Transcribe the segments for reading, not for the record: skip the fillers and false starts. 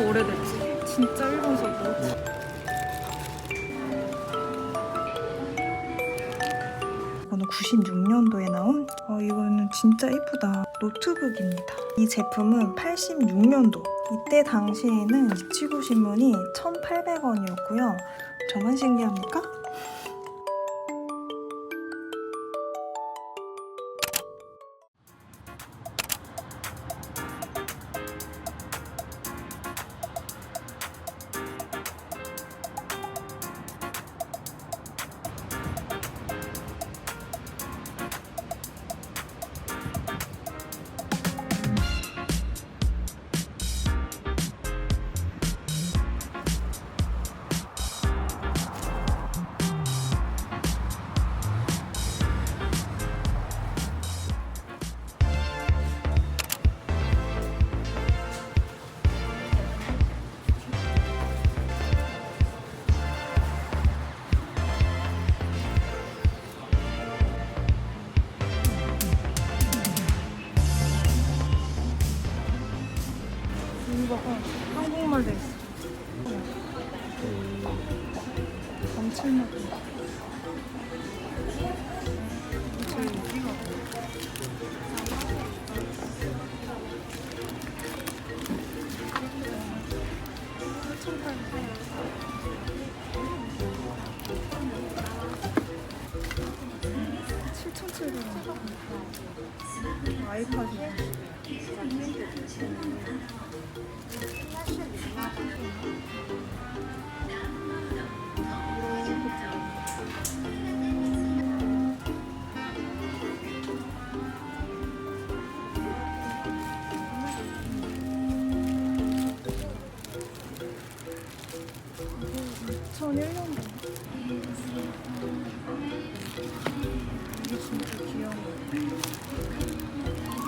봐도 오래됐지. 진짜 일본 소품. 이거는 96년도에 나온 이거는 진짜 예쁘다. 노트북입니다. 이 제품은 86년도. 이때 당시에는 이치고 신문이 1,800원이었고요. 저만 신기합니까? 한국말 돼 있어. 감칠맛. 제일 여기가. 아이팟이. 이게 진짜 귀여워.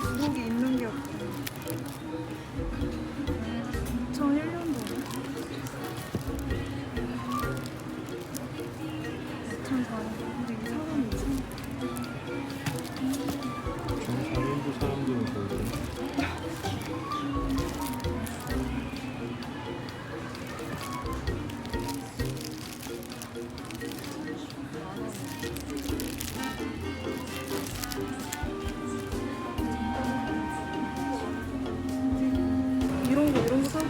구독이 있는 게 없고. 2001년도. 2004년. 근데 이 사람이 이상해. 2004년도 사람들은 그러더라. 이런 거 사고.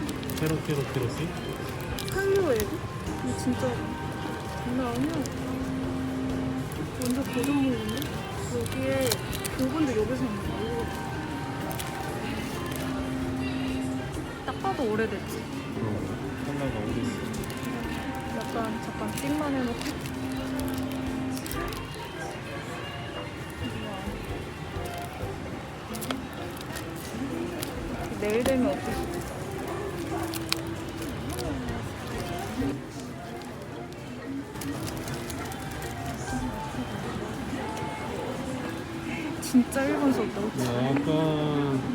캐럿이? 살려 애기? 이거 진짜 장난 아니야. 완전 고전물인데? 여기에 그분들 여기서 있는 거. 딱 봐도 오래됐지. 하나가 어디 있어? 약간 잠깐 띵만 해놓고. 내일 되면 어떨 수도 있어. 진짜 일본 소다. 약간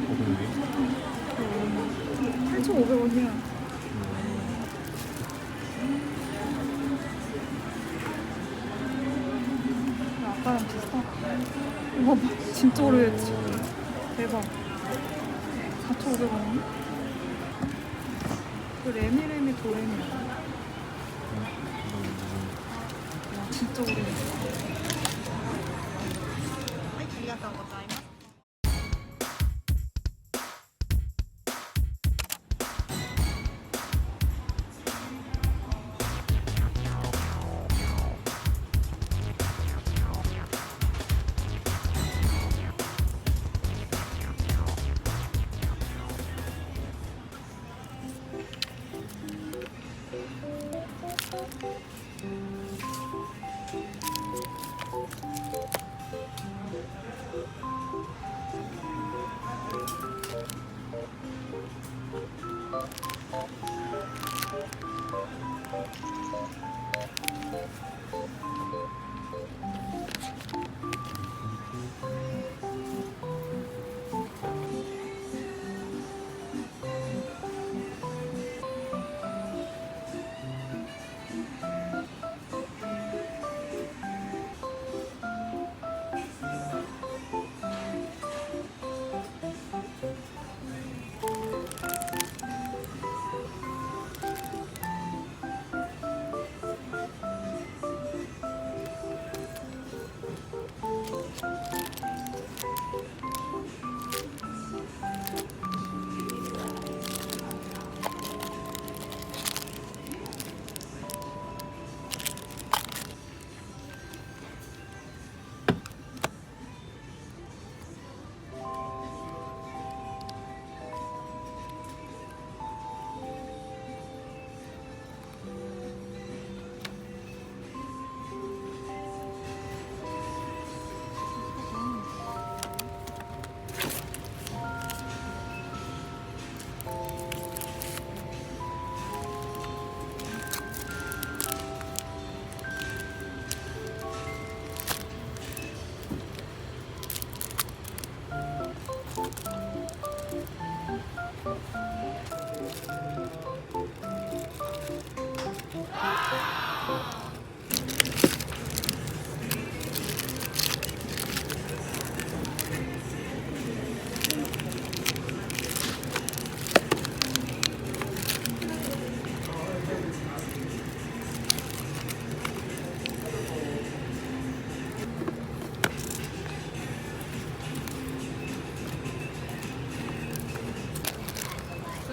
그러게. 8,500원이야. 아까랑 비슷하다. 이거 봐. 진짜 오래됐지. 대박. 4,500원. 그 레미레미 도레미. 와, 진짜 오래됐어.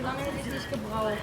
lange hätte ich gebraucht?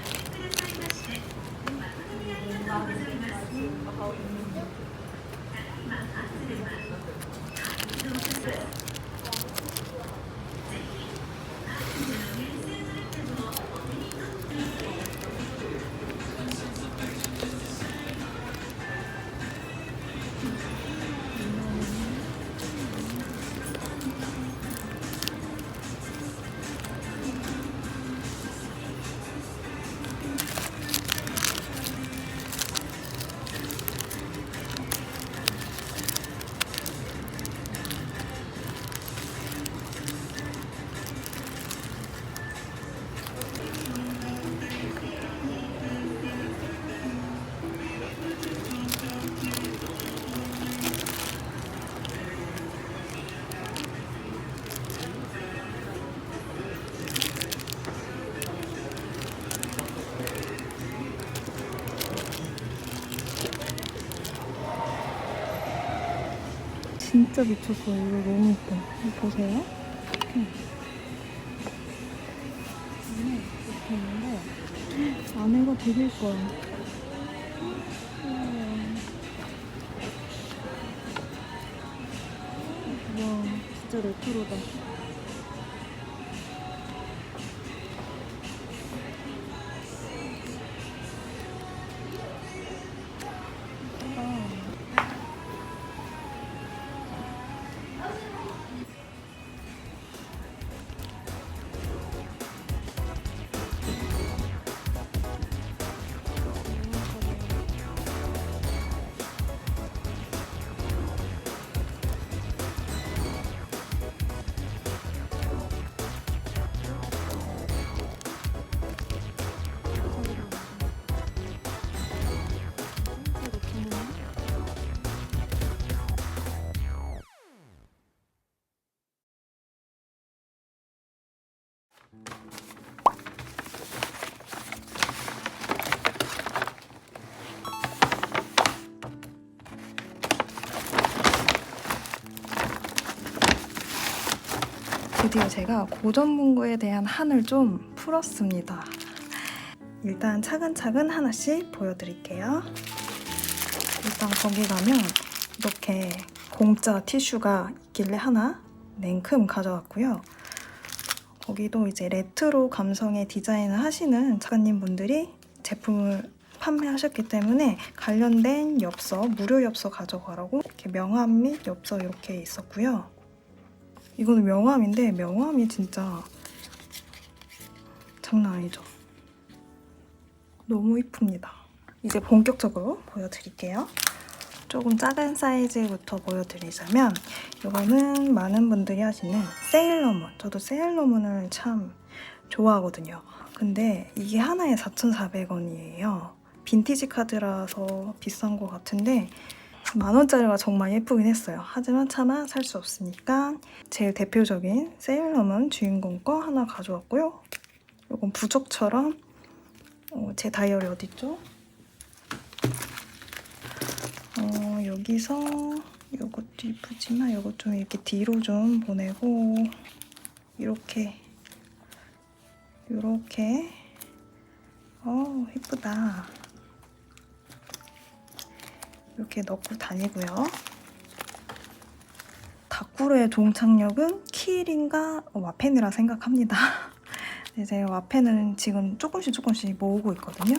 진짜 미쳤어요. 이거 너무 예뻐. 이거 보세요. 이렇게 있는데 안에가 되게 예뻐요. 와, 진짜 레트로다. 드디어 제가 고전문구에 대한 한을 좀 풀었습니다. 일단 차근차근 하나씩 보여드릴게요. 일단 거기 가면 이렇게 공짜 티슈가 있길래 하나 냉큼 가져왔고요. 거기도 이제 레트로 감성의 디자인을 하시는 작가님 분들이 제품을 판매하셨기 때문에 관련된 엽서, 무료 엽서 가져가라고 이렇게 명함 및 엽서 이렇게 있었고요. 이거는 명함인데 명함이 진짜 장난 아니죠? 너무 이쁩니다. 이제 본격적으로 보여드릴게요. 조금 작은 사이즈부터 보여드리자면 이거는 많은 분들이 하시는 세일러문. 저도 세일러문을 참 좋아하거든요. 근데 이게 하나에 4,400원이에요. 빈티지 카드라서 비싼 것 같은데 10,000원짜리가 정말 예쁘긴 했어요. 하지만 차마 살 수 없으니까 제일 대표적인 세일러문 주인공 거 하나 가져왔고요. 이건 부적처럼 제 다이어리 어딨죠? 여기서 이것도 이쁘지만 이것 좀 이렇게 뒤로 좀 보내고 이렇게 이쁘다. 이렇게 넣고 다니고요. 다꾸르의 종착역은 키링과 와펜이라 생각합니다. 제가 와펜은 지금 조금씩 모으고 있거든요.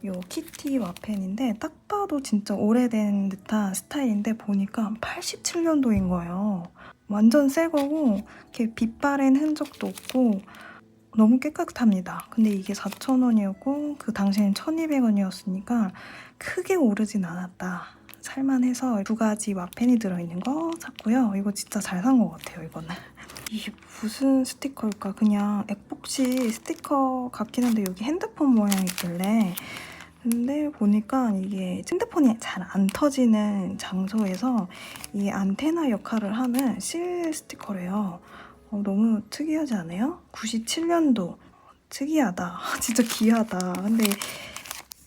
이 키티 와펜인데 딱 봐도 진짜 오래된 듯한 스타일인데 보니까 87년도인 거예요. 완전 새 거고 이렇게 빛바랜 흔적도 없고 너무 깨끗합니다. 근데 이게 4,000원이었고 그 당시엔 1,200원이었으니까 크게 오르진 않았다. 살만해서 2가지 와펜이 들어있는 거 샀고요. 이거 진짜 잘 산 것 같아요, 이거는. 이게 무슨 스티커일까? 그냥 액복시 스티커 같긴 한데 여기 핸드폰 모양이 있길래 근데 보니까 이게 핸드폰이 잘 안 터지는 장소에서 이 안테나 역할을 하는 실 스티커래요. 너무 특이하지 않아요? 97년도. 특이하다. 진짜 귀하다. 근데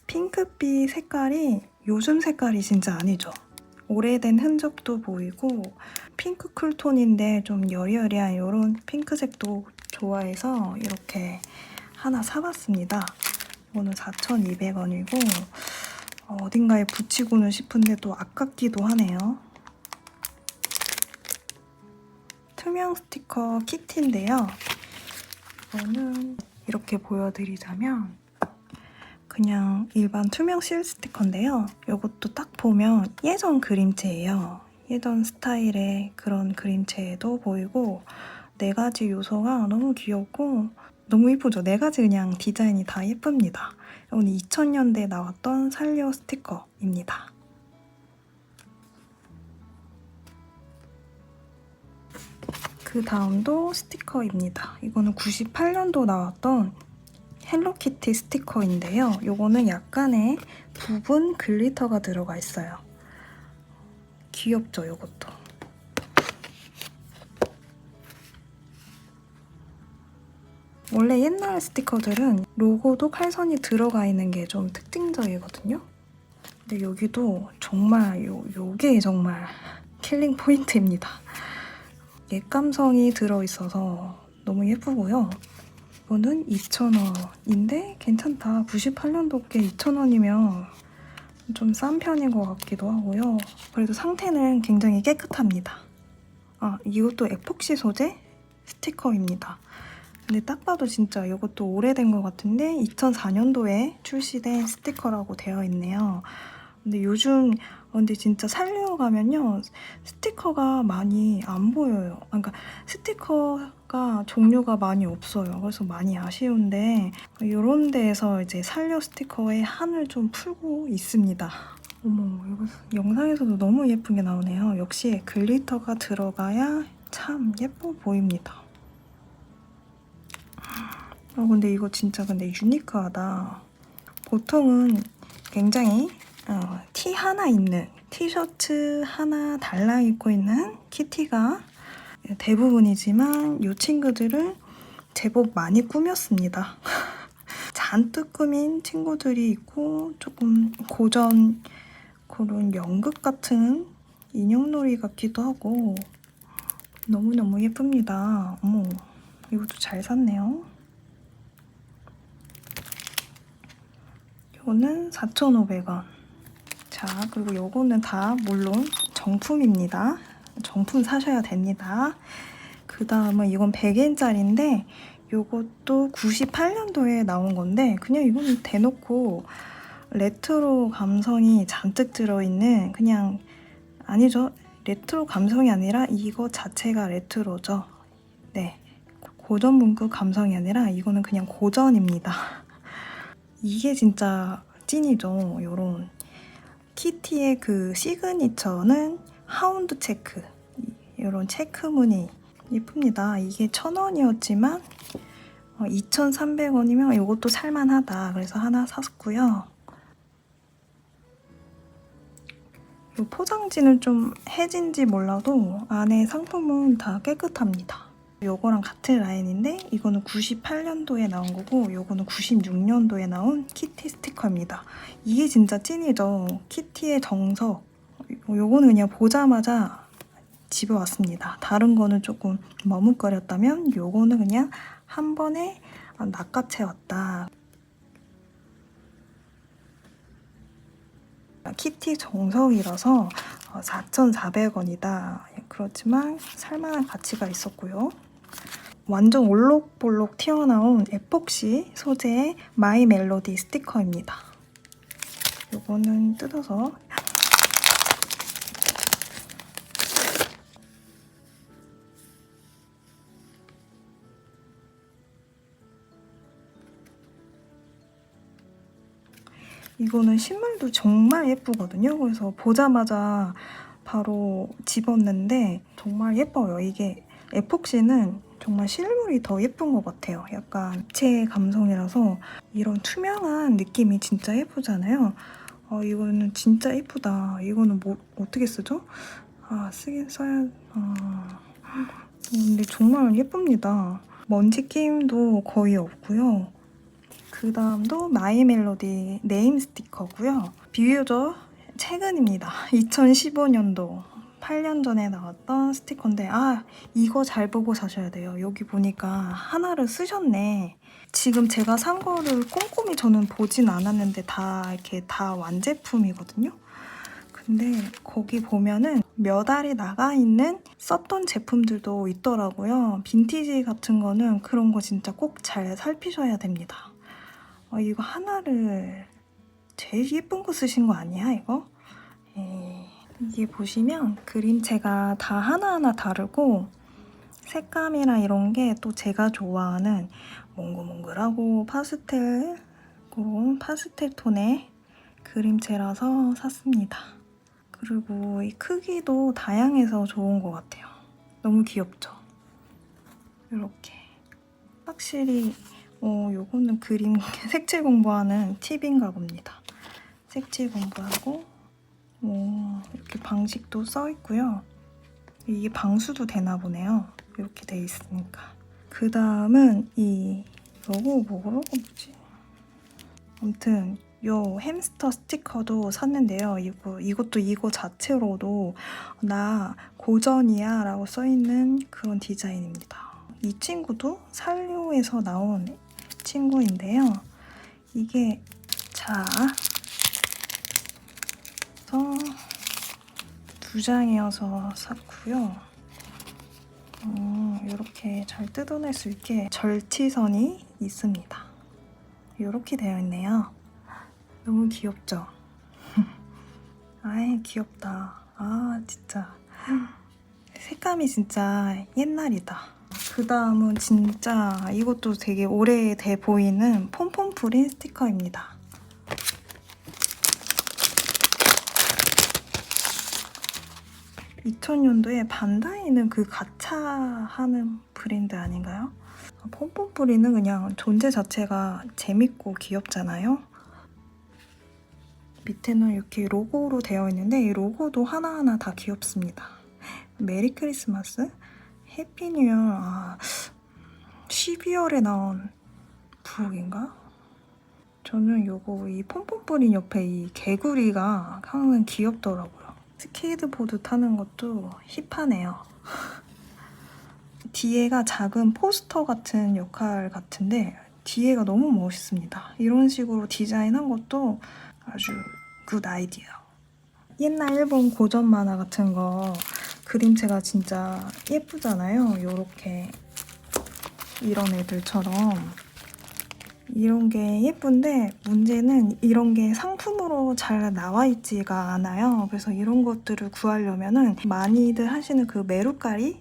핑크빛 색깔이 요즘 색깔이 진짜 아니죠. 오래된 흔적도 보이고 핑크 쿨톤인데 좀 여리여리한 이런 핑크색도 좋아해서 이렇게 하나 사봤습니다. 이거는 4,200원이고 어딘가에 붙이고는 싶은데 또 아깝기도 하네요. 투명 스티커 키트인데요. 이거는 이렇게 보여드리자면 그냥 일반 투명 실 스티커인데요. 이것도 딱 보면 예전 그림체예요. 예전 스타일의 그런 그림체도 보이고 4가지 요소가 너무 귀엽고 너무 예쁘죠? 4가지 그냥 디자인이 다 예쁩니다. 이건 2000년대에 나왔던 살리오 스티커입니다. 그 다음도 스티커입니다. 이거는 98년도 나왔던 헬로키티 스티커인데요. 이거는 약간의 부분 글리터가 들어가 있어요. 귀엽죠, 이것도. 원래 옛날 스티커들은 로고도 칼선이 들어가 있는 게 좀 특징적이거든요. 근데 여기도 정말 요게 정말 킬링 포인트입니다. 옛 감성이 들어있어서 너무 예쁘고요. 이거는 2,000원인데 괜찮다. 98년도께 2,000원이면 좀 싼 편인 것 같기도 하고요. 그래도 상태는 굉장히 깨끗합니다. 이것도 에폭시 소재 스티커입니다. 근데 딱 봐도 진짜 이것도 오래된 것 같은데 2004년도에 출시된 스티커라고 되어 있네요. 근데 요즘 근데 진짜 살리오 가면요 스티커가 많이 안 보여요. 그러니까 스티커가 종류가 많이 없어요. 그래서 많이 아쉬운데 이런 데에서 이제 살리오 스티커의 한을 좀 풀고 있습니다. 어머, 이거 영상에서도 너무 예쁘게 나오네요. 역시 글리터가 들어가야 참 예뻐 보입니다. 근데 이거 진짜 근데 유니크하다. 보통은 굉장히 티 하나 있는 티셔츠 하나 달라 입고 있는 키티가 대부분이지만 이 친구들은 제법 많이 꾸몄습니다. 잔뜩 꾸민 친구들이 있고 조금 고전 그런 연극 같은 인형놀이 같기도 하고 너무너무 예쁩니다. 어머, 이것도 잘 샀네요. 이거는 4,500원. 자, 그리고 요거는 다 물론 정품입니다. 정품 사셔야 됩니다. 그 다음은 이건 100엔짜리인데 요것도 98년도에 나온 건데 그냥 이거는 대놓고 레트로 감성이 잔뜩 들어있는 그냥 아니죠. 레트로 감성이 아니라 이거 자체가 레트로죠. 네, 고전 문구 감성이 아니라 이거는 그냥 고전입니다. 이게 진짜 찐이죠. 요런 키티의 그 시그니처는 하운드 체크, 이런 체크 무늬 예쁩니다. 이게 1,000원이었지만 2,300원이면 이것도 살만하다. 그래서 하나 샀고요. 이 포장지는 좀 해진지 몰라도 안에 상품은 다 깨끗합니다. 요거랑 같은 라인인데 이거는 98년도에 나온 거고 요거는 96년도에 나온 키티 스티커입니다. 이게 진짜 찐이죠. 키티의 정석. 요거는 그냥 보자마자 집에 왔습니다. 다른 거는 조금 머뭇거렸다면 요거는 그냥 한 번에 낚아채웠다. 키티 정석이라서 4,400원이다. 그렇지만 살만한 가치가 있었고요. 완전 올록볼록 튀어나온 에폭시 소재의 마이 멜로디 스티커입니다. 요거는 뜯어서 이거는 실물도 정말 예쁘거든요. 그래서 보자마자 바로 집었는데 정말 예뻐요. 이게 에폭시는 정말 실물이 더 예쁜 것 같아요. 약간 입체 감성이라서 이런 투명한 느낌이 진짜 예쁘잖아요. 이거는 진짜 예쁘다. 이거는 뭐 어떻게 쓰죠? 쓰긴 써야... 근데 정말 예쁩니다. 먼지 끼임도 거의 없고요. 그 다음도 마이 멜로디 네임 스티커고요. 비교적 최근입니다. 2015년도 8년 전에 나왔던 스티커인데 이거 잘 보고 사셔야 돼요. 여기 보니까 하나를 쓰셨네. 지금 제가 산 거를 꼼꼼히 저는 보진 않았는데 다 완제품이거든요. 근데 거기 보면은 몇 알이 나가 있는 썼던 제품들도 있더라고요. 빈티지 같은 거는 그런 거 진짜 꼭 잘 살피셔야 됩니다. 이거 하나를 제일 예쁜 거 쓰신 거 아니야, 이거? 이게 보시면 그림체가 다 하나하나 다르고 색감이랑 이런 게 또 제가 좋아하는 몽글몽글하고 그런 파스텔 톤의 그림체라서 샀습니다. 그리고 이 크기도 다양해서 좋은 것 같아요. 너무 귀엽죠? 이렇게. 확실히 요거는 그림 색칠 공부하는 팁인가 봅니다. 색칠 공부하고 이렇게 방식도 써 있고요. 이게 방수도 되나 보네요. 이렇게 돼 있으니까. 그 다음은 이 뭐지? 아무튼 요 햄스터 스티커도 샀는데요. 이것도 이거 자체로도 나 고전이야 라고 써있는 그런 디자인입니다. 이 친구도 산료에서 나온 친구인데요. 이게 두 장이어서 샀고요. 이렇게 잘 뜯어낼 수 있게 절치선이 있습니다. 이렇게 되어 있네요. 너무 귀엽죠? 아이 귀엽다. 진짜 색감이 진짜 옛날이다. 그 다음은 진짜 이것도 되게 오래돼 보이는 폼폼프린 스티커입니다. 2000년도에 반다이는 그 가차 하는 브랜드 아닌가요? 폼폼프리는 그냥 존재 자체가 재밌고 귀엽잖아요. 밑에는 이렇게 로고로 되어 있는데 이 로고도 하나하나 다 귀엽습니다. 메리 크리스마스, 해피 뉴 이어, 12월에 나온 부록인가? 저는 이 폼폼프린 옆에 이 개구리가 항상 귀엽더라고요. 스케이트보드 타는 것도 힙하네요. 뒤에가 작은 포스터 같은 역할 같은데 뒤에가 너무 멋있습니다. 이런 식으로 디자인한 것도 아주 굿 아이디어. 옛날 일본 고전 만화 같은 거 그림체가 진짜 예쁘잖아요. 요렇게 이런 애들처럼 이런 게 예쁜데 문제는 이런 게 상품으로 잘 나와 있지가 않아요. 그래서 이런 것들을 구하려면은 많이들 하시는 그 메루카리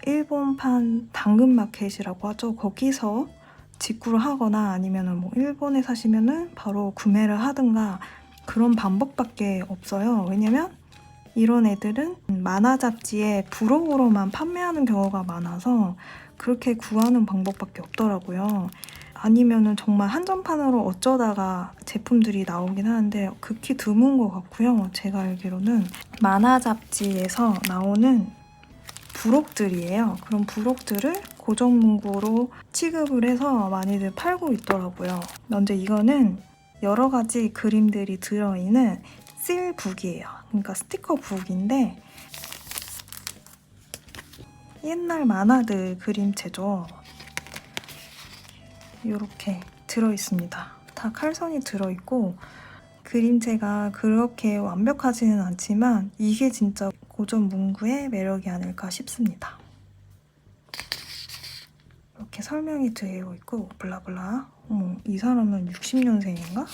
일본판 당근마켓이라고 하죠. 거기서 직구를 하거나 아니면은 뭐 일본에 사시면은 바로 구매를 하든가 그런 방법밖에 없어요. 왜냐면 이런 애들은 만화 잡지에 부록으로만 판매하는 경우가 많아서 그렇게 구하는 방법밖에 없더라고요. 아니면은 정말 한정판으로 어쩌다가 제품들이 나오긴 하는데 극히 드문 것 같고요. 제가 알기로는 만화 잡지에서 나오는 부록들이에요. 그런 부록들을 고전 문구로 취급을 해서 많이들 팔고 있더라고요. 먼저 이거는 여러 가지 그림들이 들어있는 실북이에요. 그러니까 스티커 북인데 옛날 만화들 그림체죠. 이렇게 들어있습니다. 다 칼선이 들어있고 그림체가 그렇게 완벽하지는 않지만 이게 진짜 고전 문구의 매력이 아닐까 싶습니다. 이렇게 설명이 되어 있고 블라블라. 어머, 이 사람은 60년생인가?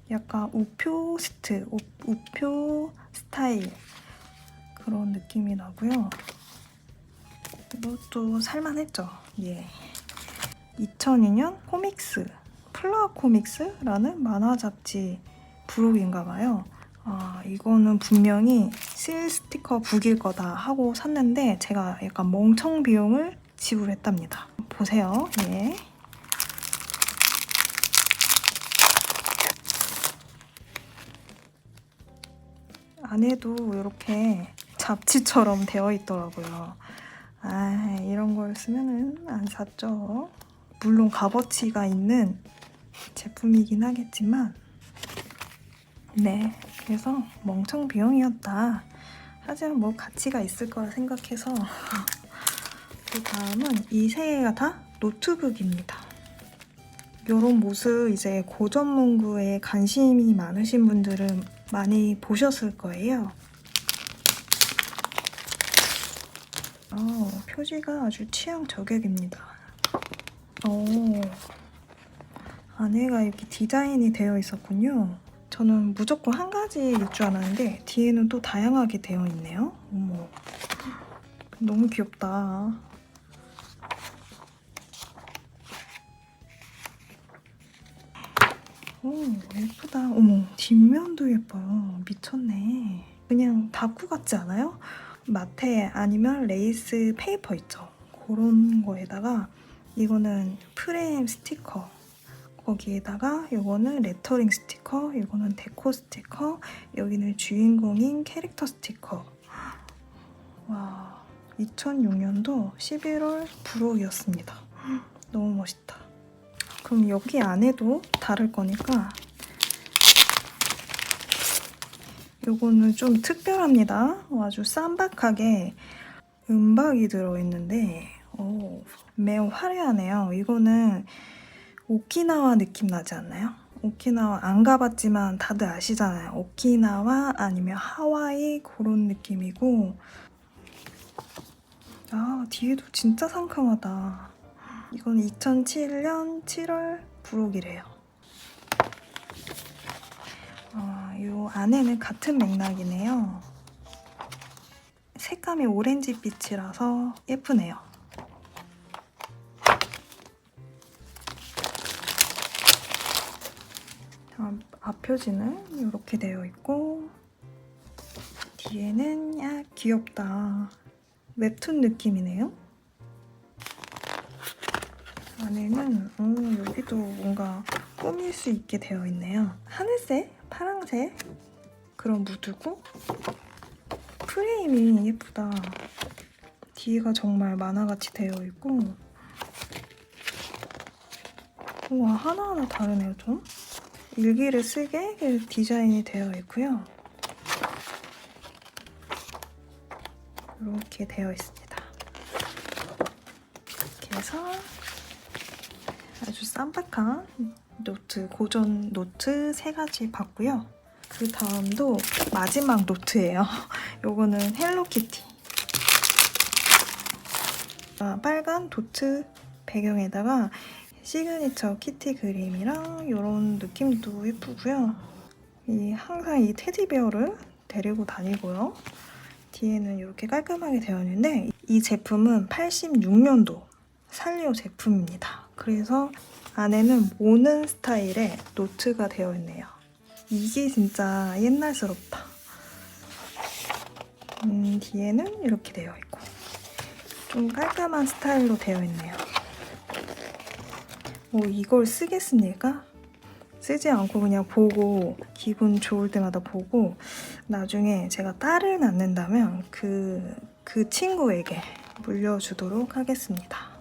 약간 우표 스타일 그런 느낌이 나고요. 이것도 살만했죠. 예. 2002년 플라워 코믹스라는 만화 잡지 부록인가 봐요. 이거는 분명히 실 스티커 북일 거다 하고 샀는데 제가 약간 멍청 비용을 지불했답니다. 보세요. 예. 안에도 이렇게 잡지처럼 되어 있더라고요. 이런 걸 쓰면은 안 샀죠. 물론 값어치가 있는 제품이긴 하겠지만 네, 그래서 멍청 비용이었다. 하지만 뭐 가치가 있을 거라 생각해서 그 다음은 이 세 개가 다 노트북입니다. 이런 모습 이제 고전 문구에 관심이 많으신 분들은 많이 보셨을 거예요. 표지가 아주 취향 저격입니다. 안에가 이렇게 디자인이 되어 있었군요. 저는 무조건 한 가지일 줄 알았는데 뒤에는 또 다양하게 되어 있네요. 어머, 너무 귀엽다. 오, 예쁘다. 어머, 뒷면도 예뻐요. 미쳤네. 그냥 다쿠 같지 않아요? 마테 아니면 레이스 페이퍼 있죠? 그런 거에다가 이거는 프레임 스티커, 거기에다가 이거는 레터링 스티커, 이거는 데코 스티커, 여기는 주인공인 캐릭터 스티커. 와, 2006년도 11월 불혹이었습니다. 너무 멋있다. 그럼 여기 안에도 다를 거니까 요거는 좀 특별합니다. 아주 쌈박하게 은박이 들어있는데 매우 화려하네요. 이거는 오키나와 느낌 나지 않나요? 오키나와 안 가봤지만 다들 아시잖아요. 오키나와 아니면 하와이 그런 느낌이고 뒤에도 진짜 상큼하다. 이건 2007년 7월 불혹이래요. 이 안에는 같은 맥락이네요. 색감이 오렌지빛이라서 예쁘네요. 앞표지는 이렇게 되어 있고 뒤에는 귀엽다. 웹툰 느낌이네요. 안에는 여기도 뭔가 꾸밀 수 있게 되어 있네요. 하늘색, 파랑색 그런 무드고 프레임이 예쁘다. 뒤가 정말 만화같이 되어 있고 우와, 하나하나 다르네요. 좀 일기를 쓰게 디자인이 되어 있고요. 이렇게 되어 있습니다. 이렇게 해서 아주 쌈박한 노트, 고전 노트 3가지 봤고요. 그 다음도 마지막 노트예요. 요거는 헬로키티. 빨간 도트 배경에다가 시그니처 키티 그림이랑 이런 느낌도 예쁘고요. 항상 이 테디베어를 데리고 다니고요. 뒤에는 이렇게 깔끔하게 되어 있는데 이 제품은 86년도 산리오 제품입니다. 그래서 안에는 모는 스타일의 노트가 되어 있네요. 이게 진짜 옛날스럽다. 뒤에는 이렇게 되어 있고 좀 깔끔한 스타일로 되어 있네요. 이걸 쓰겠습니까? 쓰지 않고 그냥 보고 기분 좋을 때마다 보고 나중에 제가 딸을 낳는다면 그 친구에게 물려주도록 하겠습니다.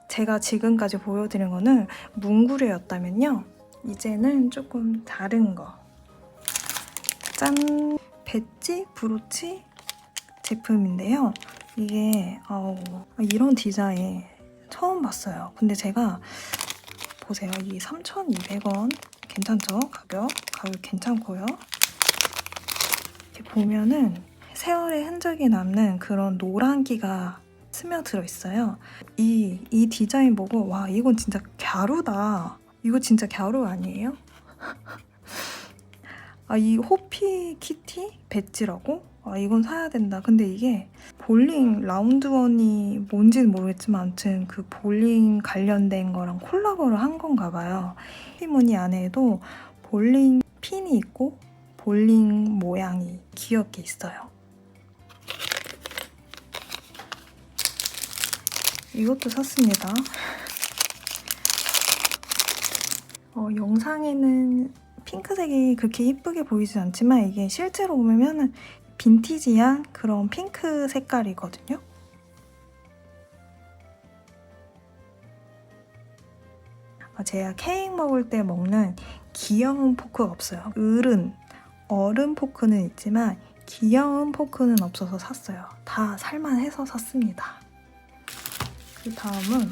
제가 지금까지 보여드린 거는 문구류였다면요. 이제는 조금 다른 거. 짠! 배지 브로치 제품인데요. 이게 이런 디자인 처음 봤어요. 근데 제가 보세요. 이 3,200원 괜찮죠? 가격 괜찮고요. 이렇게 보면은 세월의 흔적이 남는 그런 노란기가 스며들어 있어요. 이 디자인 보고 와, 이건 진짜 갸루다. 이거 진짜 갸루 아니에요? 이 호피 키티 배지라고? 이건 사야 된다. 근데 이게 볼링 라운드원이 뭔지는 모르겠지만 아무튼 그 볼링 관련된 거랑 콜라보를 한 건가 봐요. 무늬 안에도 볼링 핀이 있고 볼링 모양이 귀엽게 있어요. 이것도 샀습니다. 영상에는 핑크색이 그렇게 이쁘게 보이진 않지만 이게 실제로 보면 빈티지한 그런 핑크 색깔이거든요. 제가 케이크 먹을 때 먹는 귀여운 포크가 없어요. 어른 포크는 있지만 귀여운 포크는 없어서 샀어요. 다 살만해서 샀습니다. 그 다음은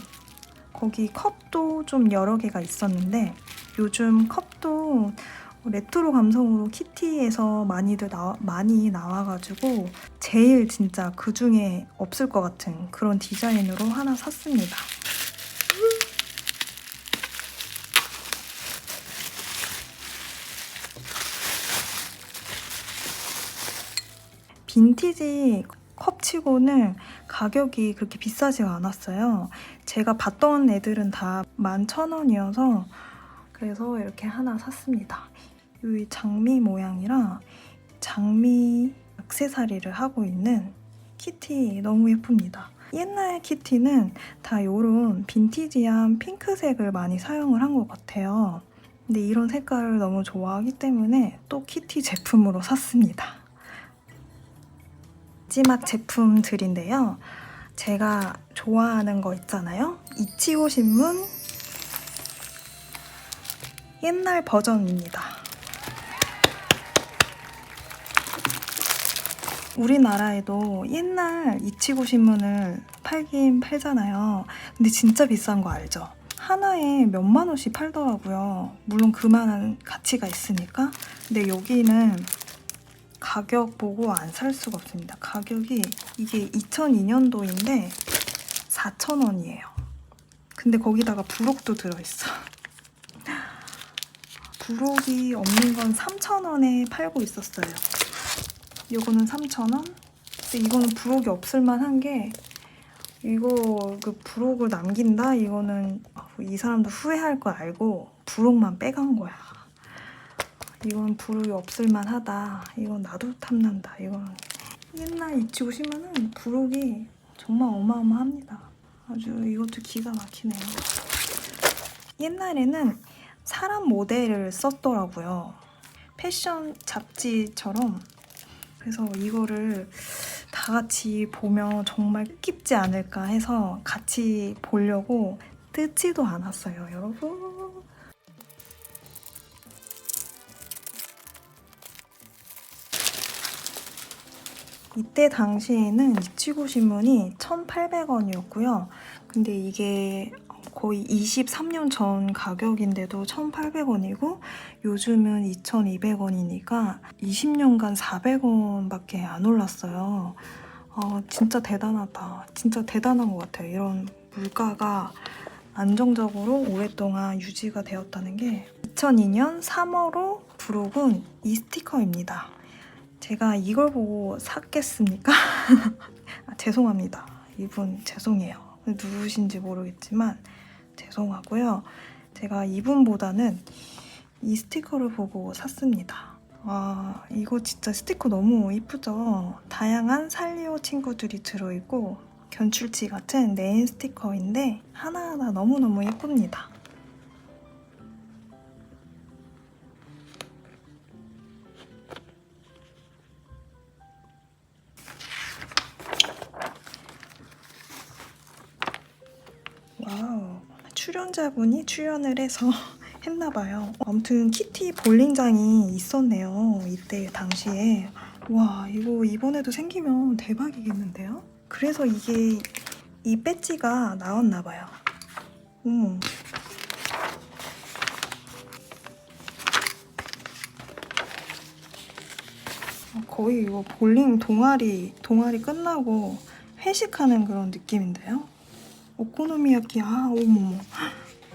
거기 컵도 좀 여러 개가 있었는데 요즘 컵도 레트로 감성으로 키티에서 많이 나와가지고 제일 진짜 그 중에 없을 것 같은 그런 디자인으로 하나 샀습니다. 빈티지 컵치고는 가격이 그렇게 비싸지가 않았어요. 제가 봤던 애들은 다 11,000원이어서 그래서 이렇게 하나 샀습니다. 이 장미 모양이라 장미 액세서리를 하고 있는 키티 너무 예쁩니다. 옛날 키티는 다 이런 빈티지한 핑크색을 많이 사용을 한 것 같아요. 근데 이런 색깔을 너무 좋아하기 때문에 또 키티 제품으로 샀습니다. 마지막 제품들인데요. 제가 좋아하는 거 있잖아요. 이치고 신문 옛날 버전입니다. 우리나라에도 옛날 이치고 신문을 팔긴 팔잖아요. 근데 진짜 비싼 거 알죠? 하나에 몇만 원씩 팔더라고요. 물론 그만한 가치가 있으니까. 근데 여기는 가격 보고 안 살 수가 없습니다. 가격이 이게 2002년도인데 4,000원이에요. 근데 거기다가 부록도 들어있어. 부록이 없는 건 3,000원에 팔고 있었어요. 이거는 3,000원? 근데 이거는 부록이 없을만한 게 이거 그 부록을 남긴다? 이거는 이 사람도 후회할 거 알고 부록만 빼간 거야. 이건 부록이 없을만하다. 이건 나도 탐난다. 이건 옛날 이치고 신문은 부록이 정말 어마어마합니다. 아주 이것도 기가 막히네요. 옛날에는 사람 모델을 썼더라고요. 패션 잡지처럼. 그래서 이거를 다 같이 보면 정말 뜻깊지 않을까 해서 같이 보려고 뜯지도 않았어요, 여러분. 이때 당시에는 이치고 신문이 1,800원이었고요. 근데 이게 거의 23년 전 가격인데도 1,800원이고 요즘은 2,200원이니까 20년간 400원밖에 안 올랐어요. 진짜 대단하다. 진짜 대단한 것 같아요. 이런 물가가 안정적으로 오랫동안 유지가 되었다는 게. 2002년 3월호 부록은 이 스티커입니다. 제가 이걸 보고 샀겠습니까? 죄송합니다. 이분 죄송해요. 누구신지 모르겠지만 죄송하고요. 제가 이분보다는 이 스티커를 보고 샀습니다. 이거 진짜 스티커 너무 이쁘죠? 다양한 산리오 친구들이 들어있고 견출지 같은 네임 스티커인데 하나하나 너무너무 예쁩니다. 와우, 출연자분이 출연을 해서 했나봐요. 아무튼 키티 볼링장이 있었네요. 이때 당시에. 와, 이거 이번에도 생기면 대박이겠는데요? 그래서 이게 이 배지가 나왔나봐요. 거의 이거 볼링 동아리 끝나고 회식하는 그런 느낌인데요? 오코노미야키,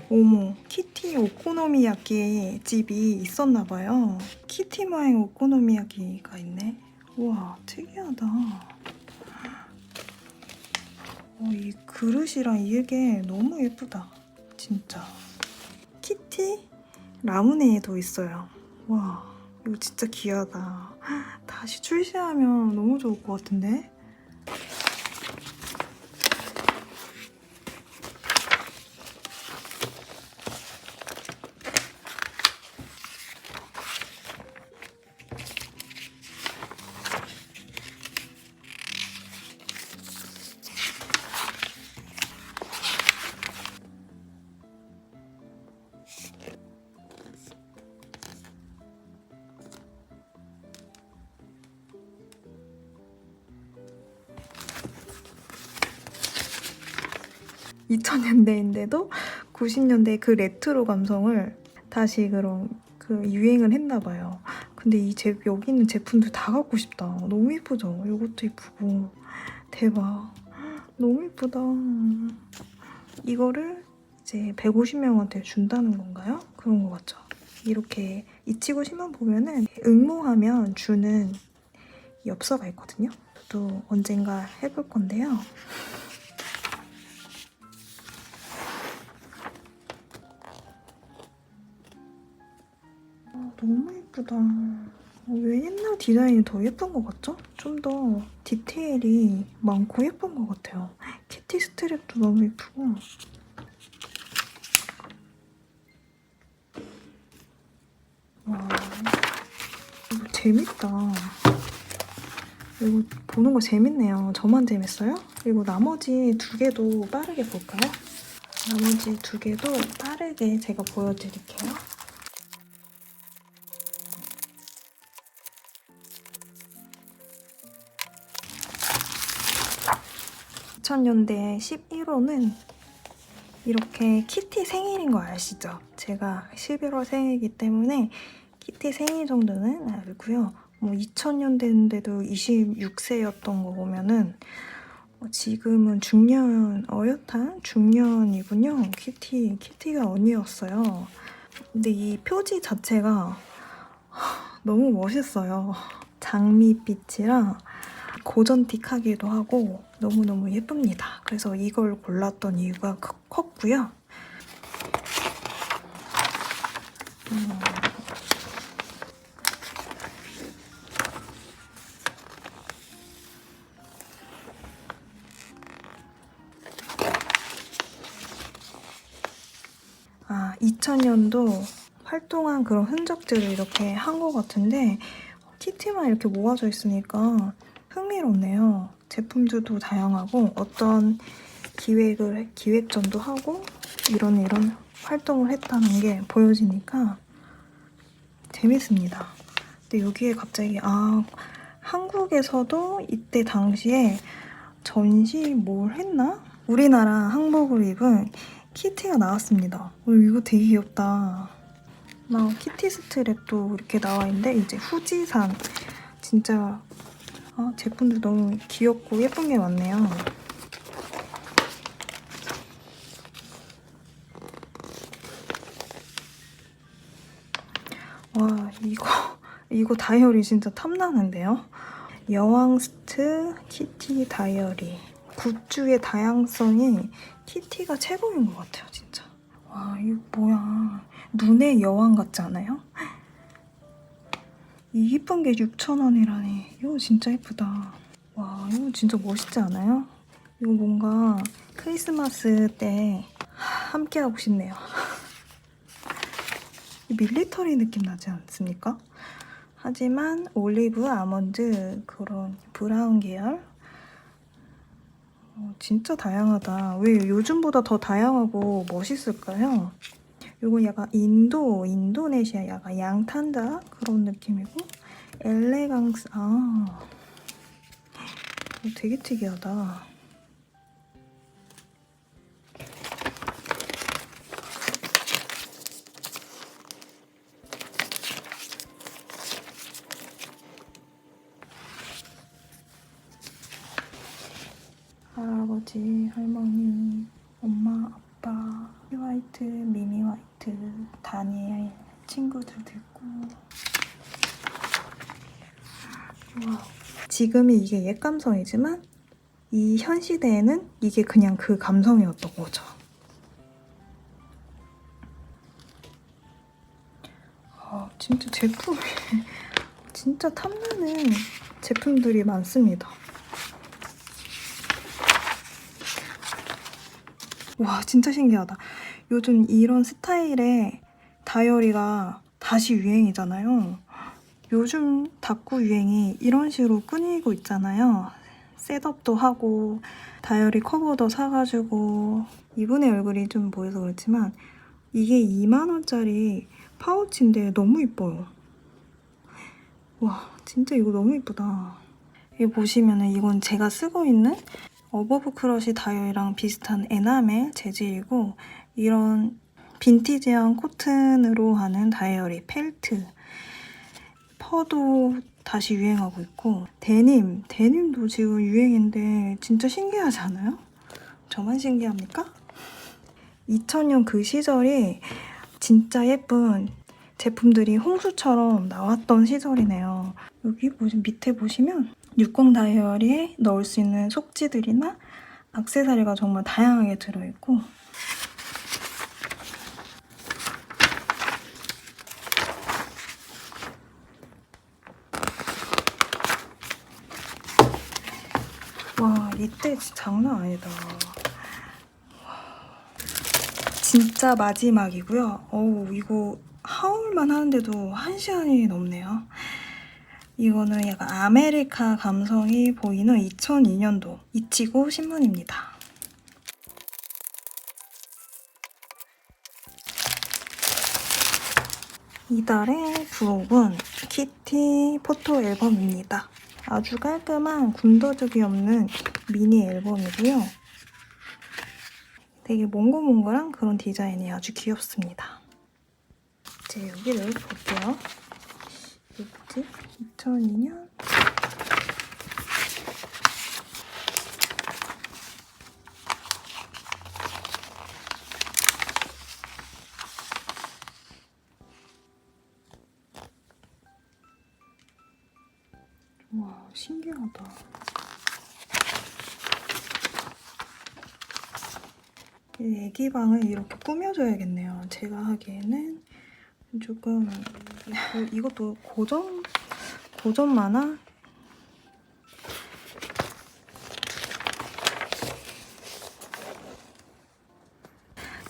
어머, 키티 오코노미야키 집이 있었나봐요. 키티 모양 오코노미야키가 있네. 우와, 특이하다. 이 그릇이랑 이게 너무 예쁘다. 진짜. 키티 라무네도 있어요. 와, 이거 진짜 귀하다. 다시 출시하면 너무 좋을 것 같은데? 2000년대인데도 90년대 그 레트로 감성을 다시 그런 그 유행을 했나 봐요. 근데 여기 있는 제품들 다 갖고 싶다. 너무 예쁘죠? 이것도 예쁘고. 대박. 너무 예쁘다. 이거를 이제 150명한테 준다는 건가요? 그런 거 같죠? 이렇게 이치고 신문 보면은 응모하면 주는 엽서가 있거든요. 또 언젠가 해볼 건데요. 너무 예쁘다. 왜 옛날 디자인이 더 예쁜 것 같죠? 좀 더 디테일이 많고 예쁜 것 같아요. 키티 스트랩도 너무 예쁘고. 와, 이거 재밌다. 이거 보는 거 재밌네요. 저만 재밌어요? 그리고 나머지 두 개도 빠르게 볼까요? 나머지 두 개도 빠르게 제가 보여드릴게요. 2000년대 11호는 이렇게 키티 생일인 거 아시죠? 제가 11월 생일이기 때문에 키티 생일 정도는 알고요. 뭐 2000년대인데도 26세였던 거 보면은 지금은 중년, 어엿한 중년이군요. 키티가 언니였어요. 근데 이 표지 자체가 너무 멋있어요. 장미빛이랑 고전틱하기도 하고 너무너무 예쁩니다. 그래서 이걸 골랐던 이유가 컸고요. 아, 2000년도 활동한 그런 흔적들을 이렇게 한 것 같은데 키티만 이렇게 모아져 있으니까 흥미롭네요. 제품들도 다양하고 어떤 기획전도 하고 이런 활동을 했다는 게 보여지니까 재밌습니다. 근데 여기에 갑자기 한국에서도 이때 당시에 전시 뭘 했나? 우리나라 한복을 입은 키티가 나왔습니다. 이거 되게 귀엽다. 키티 스트랩도 이렇게 나와 있는데 이제 후지산 진짜 제품들 너무 귀엽고 예쁜 게 많네요. 와, 이거 다이어리 진짜 탐나는데요? 여왕스트 키티 다이어리. 굿즈의 다양성이 키티가 최고인 것 같아요, 진짜. 와, 이거 뭐야. 눈의 여왕 같지 않아요? 이 이쁜 게 6,000원이라니. 이거 진짜 예쁘다. 와, 이거 진짜 멋있지 않아요? 이거 뭔가 크리스마스 때 함께 하고 싶네요. 밀리터리 느낌 나지 않습니까? 하지만 올리브, 아몬드 그런 브라운 계열 진짜 다양하다. 왜 요즘보다 더 다양하고 멋있을까요? 이건 약간 인도네시아 약간 양탄자 그런 느낌이고 엘레강스 되게 특이하다. 할아버지, 할머니, 엄마, 아빠, 화이트, 미미 화이트, 다니엘 친구들도 있고. 와, 지금이 이게 옛 감성이지만 이 현 시대에는 이게 그냥 그 감성이었던 거죠. 진짜 제품이 진짜 탐나는 제품들이 많습니다. 와, 진짜 신기하다. 요즘 이런 스타일의 다이어리가 다시 유행이잖아요. 요즘 다꾸 유행이 이런 식으로 꾸미고 있잖아요. 셋업도 하고 다이어리 커버도 사가지고 이분의 얼굴이 좀 보여서 그렇지만 이게 2만원짜리 파우치인데 너무 이뻐요. 와, 진짜 이거 너무 이쁘다. 여기 보시면은 이건 제가 쓰고 있는 어버브 크러쉬 다이어리랑 비슷한 에나멜 재질이고 이런 빈티지한 코튼으로 하는 다이어리 펠트. 퍼도 다시 유행하고 있고 데님도 지금 유행인데 진짜 신기하지 않아요? 저만 신기합니까? 2000년 그 시절이 진짜 예쁜 제품들이 홍수처럼 나왔던 시절이네요. 여기 밑에 보시면 60 다이어리에 넣을 수 있는 속지들이나 액세서리가 정말 다양하게 들어있고 와, 이때 진짜 장난 아니다. 진짜 마지막이고요. 어우, 이거 하울만 하는데도 1시간이 넘네요. 이거는 약간 아메리카 감성이 보이는 2002년도 이치고 신문입니다. 이달의 부록은 키티 포토 앨범입니다. 아주 깔끔한 군더더기 없는 미니 앨범이고요. 되게 몽글몽글한 그런 디자인이 아주 귀엽습니다. 이제 여기를 볼게요. 이게 뭐지? 2002년? 와, 신기하다. 애기 방을 이렇게 꾸며줘야겠네요. 제가 하기에는 조금 이것도 고전 만화?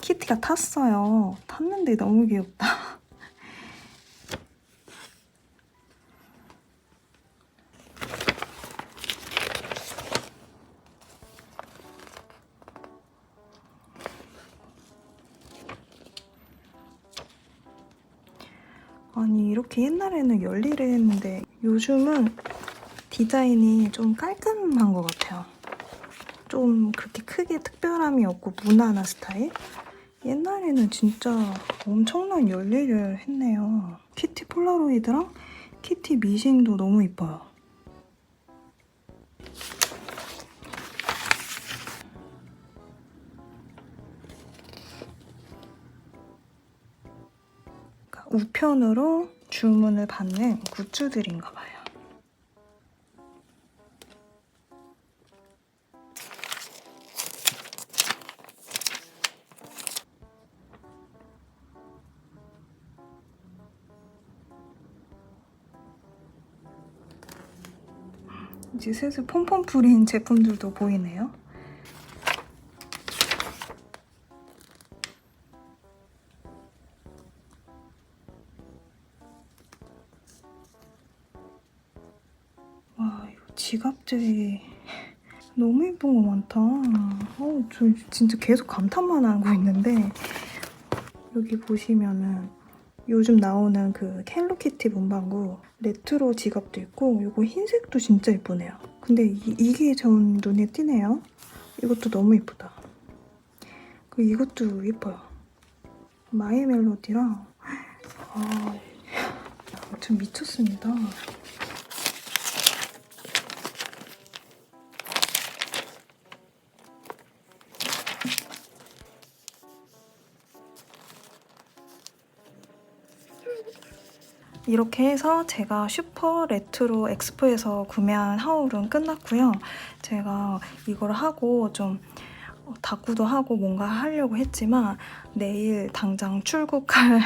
키티가 탔어요. 탔는데 너무 귀엽다. 아니, 이렇게 옛날에는 열일을 했는데 요즘은 디자인이 좀 깔끔한 것 같아요. 좀 그렇게 크게 특별함이 없고 무난한 스타일? 옛날에는 진짜 엄청난 열일을 했네요. 키티 폴라로이드랑 키티 미싱도 너무 이뻐요. 우편으로 주문을 받는 굿즈들인가 봐요. 이제 슬슬 폼폼 풀인 제품들도 보이네요. 와, 이거 지갑들이 너무 예쁜 거 많다. 저 진짜 계속 감탄만 하고 있는데 여기 보시면은 요즘 나오는 그 헬로키티 문방구 레트로 지갑도 있고 이거 흰색도 진짜 예쁘네요. 근데 이게 전 눈에 띄네요. 이것도 너무 예쁘다. 그리고 이것도 예뻐요. 마이 멜로디랑 좀 미쳤습니다. 이렇게 해서 제가 슈퍼 레트로 엑스포에서 구매한 하울은 끝났고요. 제가 이걸 하고 좀 다꾸도 하고 뭔가 하려고 했지만 내일 당장 출국할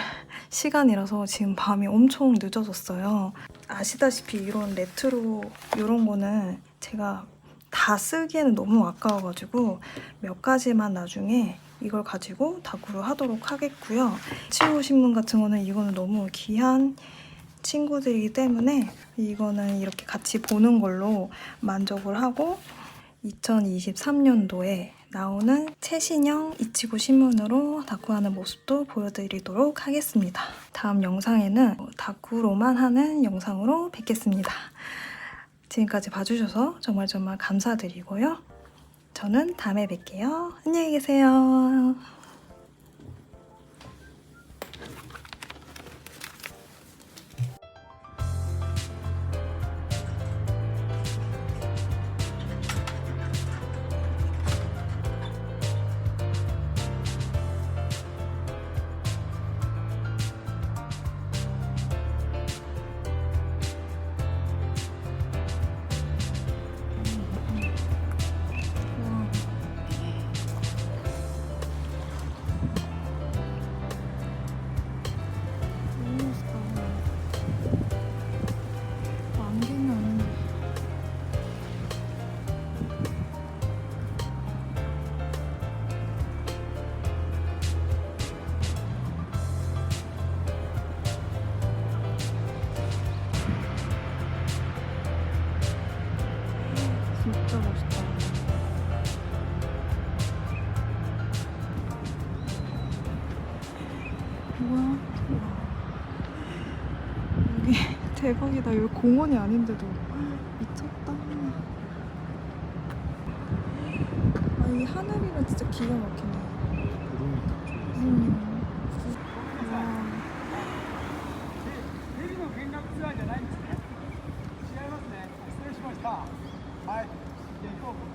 시간이라서 지금 밤이 엄청 늦어졌어요. 아시다시피 이런 레트로 이런 거는 제가 다 쓰기에는 너무 아까워가지고 몇 가지만 나중에 이걸 가지고 다꾸를 하도록 하겠고요. 치오 신문 같은 거는 이거는 너무 귀한 친구들이기 때문에 이거는 이렇게 같이 보는 걸로 만족을 하고 2023년도에 나오는 최신형 이치고 신문으로 다꾸하는 모습도 보여드리도록 하겠습니다. 다음 영상에는 다꾸로만 하는 영상으로 뵙겠습니다. 지금까지 봐주셔서 정말 감사드리고요. 저는 다음에 뵐게요. 안녕히 계세요. 진짜 멋있다. 뭐야? 여기 대박이다. 여기 공원이 아닌데도 미쳤다. 아, 이 하늘이랑 진짜 기가 막히네. 구름이 딱 좀 와. ヘリの見学ツアーじゃないんですね。違いますね。失礼しました。はい。じゃあ行こう。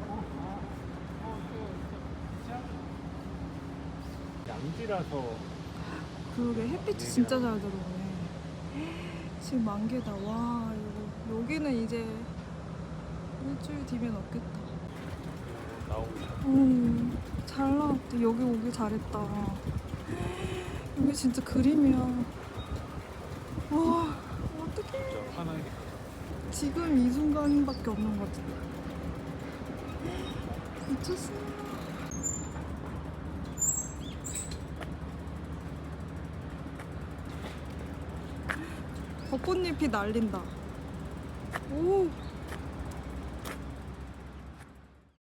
양지라서 그러게 햇빛이 진짜 잘 들어오네. 지금 만개다. 와, 이거 여기는 이제 일주일 뒤면 없겠다. 나오고 잘 나왔다. 여기 오길 잘했다. 여기 진짜 그림이야. 와, 어떡해. 진짜 하나의 지금 이 순간밖에 없는 거지. 미쳤어. 벚꽃잎이 날린다. 오.